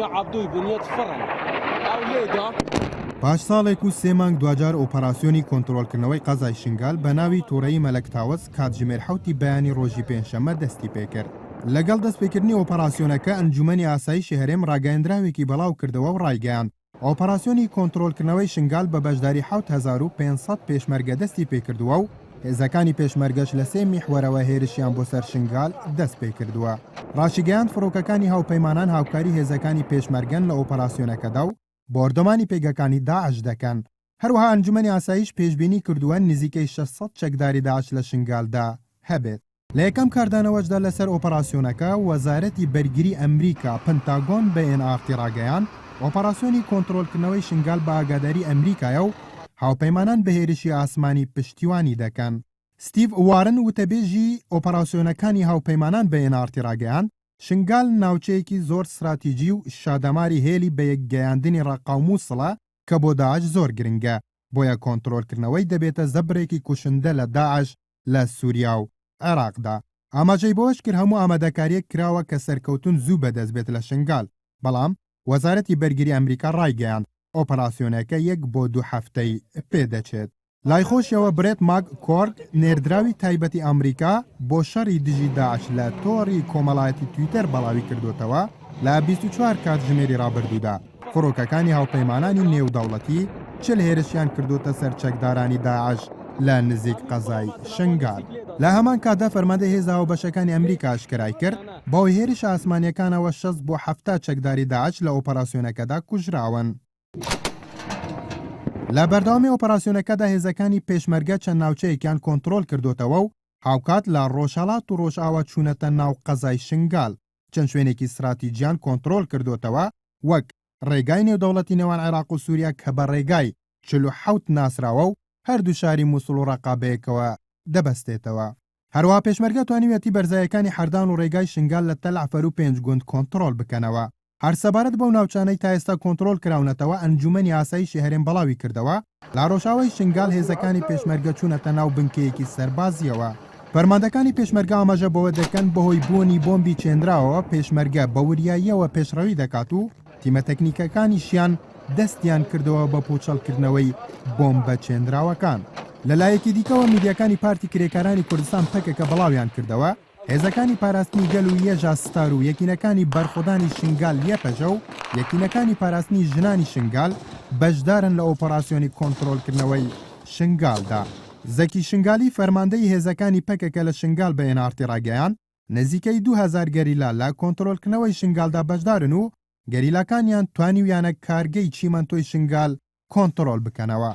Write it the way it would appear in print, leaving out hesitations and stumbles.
عبدوی بنیت فرن او لیدا پاش ساڵێک و سێ مانگ دوجار ئۆپەراسیۆنی کۆنتڕۆلکردنەوەی قەزای شنگال بە ناوی تووڕەیی مەلەک تاوەس کاتژمێر 7 بەیانی ڕۆژی پێنجشەممە دەستی پێکرد. لەگەڵ دەستپێکردنی ئۆپەراسیۆنەکە ئەنجومەنی ئاسایشی هەرێم ڕاگەیەندراوێکی بەڵاو کردەوە و ڕایگەیاند ئۆپەراسیۆنی کۆنتڕۆلکردنەوەی شنگال بە بەشداری 7500 پێشمەرگە دەستی پێکردووە و هێزەکانی پێشمەرگەش لە سێ میحوەرەوە هێرشیان بۆ سەر شنگال دەست پێ کردووە. ڕاشیگەیاند فڕۆکەکانی هاوپەیمانان هاوکاری هێزەکانی پێشمەرگەن لە ئۆپەراسیۆنەکەدا و بۆردەمانی پێگەکانی داعش دەکەن. هەروەها ئەنجومەنی ئاسایش پێشبینی کردووە نزیکەی 600 چەکداری داعش لە شنگالدا هەبێت. لە یەکەم کاردانەوەشدا لەسەر ئۆپەراسیۆنەکە وەزارەتی بەرگری ئەمریکا پنتاگۆن بە NRT ڕاگەیان ئۆپەراسیۆنی کۆنتڕۆلکردنەوەی شنگال بە ئاگاداری ئەمریکایە و هاوپەیمانان بە هێرشی ئاسمانی پشتیوانی دەکەن. ستیڤ وارن وتەبێژی ئۆپەراسیۆنەکانی هاوپەیمانان بە NRT ڕاگەیان شنگال ناوچەیەکی زۆر استراتیجی و شادەماری هێلی بە یەکگەیاندنی ڕقاوم و سڵە کە بۆ داعش زۆر گرنگە، بۆیە کۆنتڕۆلکردنەوەی دەبێتە زەبرێکی کوشندە لە داعش لە سووریا و عێراقدا. ئاماژەی بۆش کرد هەموو ئامادەکاریەک کراوە کە سەرکەوتن زوو بەدەست بێت لە شنگال، بەڵام وەزارەتی بەرگری ئەمریکا ڕایگەیاند ئۆپەراسیۆنەکە 1 بۆ 2 هەفتەی پێدەچێت. لایخۆشیەوە برێت ماگ کۆرگ نێردراوی تایبەتی ئەمریکا بۆ شەڕی دژی داعش لە تۆڕی کۆمەڵایەتی تویتەر بەڵاوی کردوتەوە لە 24 کاتژمێری ڕابردوودا. فڕۆکەکانی هاوپەیمانانی نێودەوڵەتی 40 هێرشیان کردوتە سەر چەکدارانی داعش لە نزیک قەزای شنگال. لە هەمان کاتدا فەرماندەی هێزا وبەشەکانی ئەمریکا ئاشکرای کرد بەهۆی هێرش ئاسمانیەکانەوە 6 بۆ 7 چەکداری داعش لە ئۆپەراسیۆنەکەدا کوژراون. لە بەردەوامی ئۆپەراسیۆنەکەدا هێزەکانی پێشمەرگە چەند ناوچەیەکیان کۆنتڕۆل کردوتەوە و هاوکات لە ڕۆژهەڵات و ڕۆژئاوا چوونەتە ناو قەزای شنگال. چەند شوێنێکی استراتیجیان کۆنتڕۆل کردوتەوە وەک ڕێگای نێودەوڵەتی نێوان عێراق و سووریا کە بە ڕێگای 47 ناسراوە و هەردوو شاری مووسڵ و ڕەقابەیەکەوە دەبەستێتەوە. هەروەها پێشمەرگە توانیوێتی بەرزایەکانی حەردان و ڕێگای شنگال لە تەل عەفەر و 5 گوند کۆنتڕۆل بکەنەوە. هەر سەبارەت بەو ناوچانەی تا ئێستا کۆنتڕۆل کراونەتەوە ئەنجومەنی ئاسایشی هەرێم بەڵاوی کردەوە لە ڕۆژاوای شنگال هێزەکانی پێشمەرگە چوونەتە ناو بنکەیەکی سەربازیەوە. فەرماندەکانی پێشمەرگە ئاماژە بەوە دەکەن بەهۆی بوونی بۆمبی چێندراوەوە پێشمەرگە بە وریاییەوە پێشڕەوی دەکات و تیمە تەکنیکەکانیشیان دەستیان کردەوە بە پوچەڵکردنەوەی بۆمبە چێندراوەکان. لەلایەکی دیکەوە میدیاکانی پارتی کرێکارانی کوردستان پەکێکە بەڵاویان کردەوە هێزەکانی پاراستنی گەل و یێژا ستار و یەکینەکانی بەرخۆدانی شنگال یەپەژە و یەکینەکانی پاراستنی ژنانی شنگال بەشدارن لە ئۆپەراسیۆنی کۆنتڕۆلکردنەوەی شنگالدا. زەکی شنگالی فەرماندەی هێزەکانی پەکێکە لە شنگال بە NRT ڕاگەیان نزیکەی 2000 گەریلا لە کۆنتڕۆلکردنەوەی شنگالدا بەشدارن و گەریلاکانیان توانیویانە کارگەی چیمەنتۆی شنگال کۆنتڕۆل بکەنەوە.